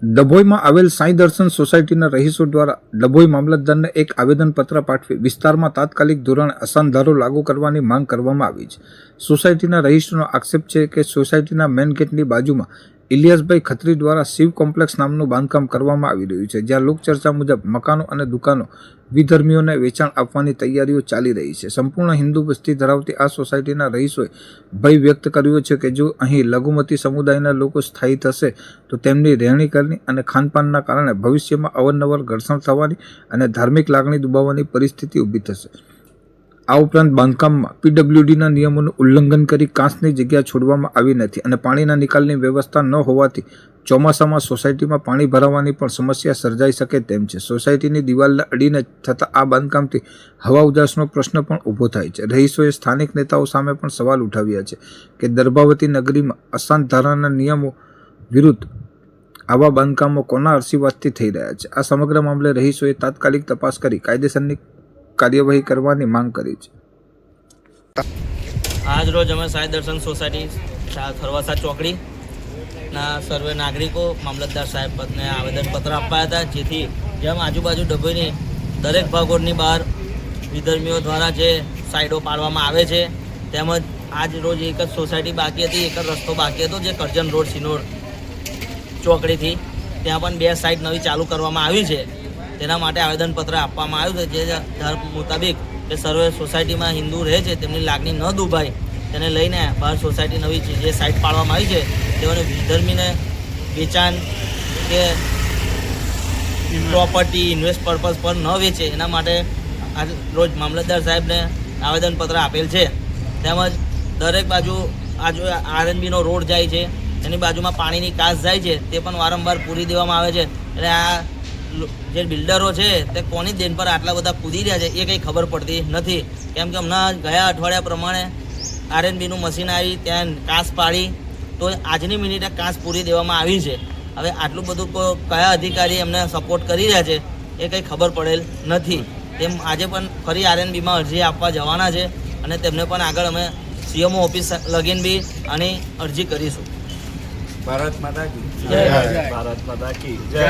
ડભોઈમાં આવેલ સાંઈ દર્શન સોસાયટીના રહીશો દ્વારા ડભોઈ મામલતદારને એક આવેદનપત્ર પાઠવી વિસ્તારમાં તાત્કાલિક ધોરણે અસાનધારો લાગુ કરવાની માંગ કરવામાં આવી છે. સોસાયટીના રહીશોનો આક્ષેપ છે કે સોસાયટીના મેઇન ગેટની બાજુમાં ઇલિયાસભાઈ ખત્રી દ્વારા શિવ કોમ્પ્લેક્સ નામનું બાંધકામ કરવામાં આવી રહ્યું છે, જ્યાં લોકચર્ચા મુજબ મકાનો અને દુકાનો વિધર્મીઓને વેચાણ આપવાની તૈયારીઓ ચાલી રહી છે. સંપૂર્ણ હિન્દુ વસ્તી ધરાવતી આ સોસાયટીના રહીશોએ ભય વ્યક્ત કર્યો છે કે જો અહીં લઘુમતી સમુદાયના લોકો સ્થાયી થશે તો તેમની રહેણીકરણી અને ખાનપાનના કારણે ભવિષ્યમાં અવારનવાર ઘર્ષણ થવાની અને ધાર્મિક લાગણી દુભાવવાની પરિસ્થિતિ ઊભી થશે. આ ઉપરાંત બાંધકામમાં પીડબ્લ્યુડીના નિયમોનું ઉલ્લંઘન કરી કાંસની જગ્યા છોડવામાં આવી નથી અને પાણીના નિકાલની વ્યવસ્થા ન હોવાથી ચોમાસામાં સોસાયટીમાં પાણી ભરાવાની પણ સમસ્યા સર્જાઈ શકે તેમ છે. સોસાયટીની દિવાલને અડીને થતા આ બાંધકામથી હવા ઉજાસનો પ્રશ્ન પણ ઊભો થાય છે. રહીશોએ સ્થાનિક નેતાઓ સામે પણ સવાલ ઉઠાવ્યા છે કે દર્ભાવતી નગરીમાં અશાંત ધારાના નિયમો વિરુદ્ધ આવા બાંધકામો કોના આશીર્વાદથી થઈ રહ્યા છે. આ સમગ્ર મામલે રહીશોએ તાત્કાલિક તપાસ કરી કાયદેસરની કાર્યવાહી કરવાની માંગ કરી છે. આજ રોજ અમે સાંઈ દર્શન સોસાયટી થરવાસા ચોકડીના સર્વે નાગરિકો મામલતદાર સાહેબને આવેદનપત્ર આપ્યા હતા, જેથી જેમ આજુબાજુ ડભોઈની દરેક ભાગોની બહાર વિધર્મીઓ દ્વારા જે સાઈડો પાડવામાં આવે છે, તેમજ આજ રોજ એક જ સોસાયટી બાકી હતી, એક જ રસ્તો બાકી હતો જે કરજણ રોડ સિનોર ચોકડીથી, ત્યાં પણ 2 સાઈડ નવી ચાલુ કરવામાં આવી છે. તેના માટે આવેદનપત્ર આપવામાં આવ્યું છે, જે ધર્મ મુતાબિક કે સર્વે સોસાયટીમાં હિન્દુ રહે છે તેમની લાગણી ન દુભાય તેને લઈને બહાર સોસાયટી નવી જે સાઇટ પાડવામાં આવી છે તેઓને વિધર્મીને વેચાણ કે પ્રોપર્ટી ઇન્વેસ્ટ પર્પઝ પર ન વેચે એના માટે આજ રોજ મામલતદાર સાહેબને આવેદનપત્ર આપેલ છે. તેમજ દરેક બાજુ આરએનબીનો રોડ જાય છે, એની બાજુમાં પાણીની કાસ જાય છે, તે પણ વારંવાર પૂરી દેવામાં આવે છે. એટલે આ જે બિલ્ડરો છે તે કોની દેન પર આટલા બધા કૂદી રહ્યા છે એ કંઈ ખબર પડતી નથી. કેમ કે હમણાં ગયા અઠવાડિયા પ્રમાણે આરએનબીનું મશીન આવી ત્યાં કાંસ પાડી તો આજની મિનિટે કાંસ પૂરી દેવામાં આવી છે. હવે આટલું બધું કયા અધિકારી એમને સપોર્ટ કરી રહ્યા છે એ કંઈ ખબર પડેલ નથી. તેમ આજે પણ ફરી આરએનબીમાં અરજી આપવા જવાના છે અને તેમને પણ આગળ અમે સીએમઓ ઓફિસ લગીન બી આની અરજી કરીશું. ભારત માતા કી જય. ભારત માતા કી જય.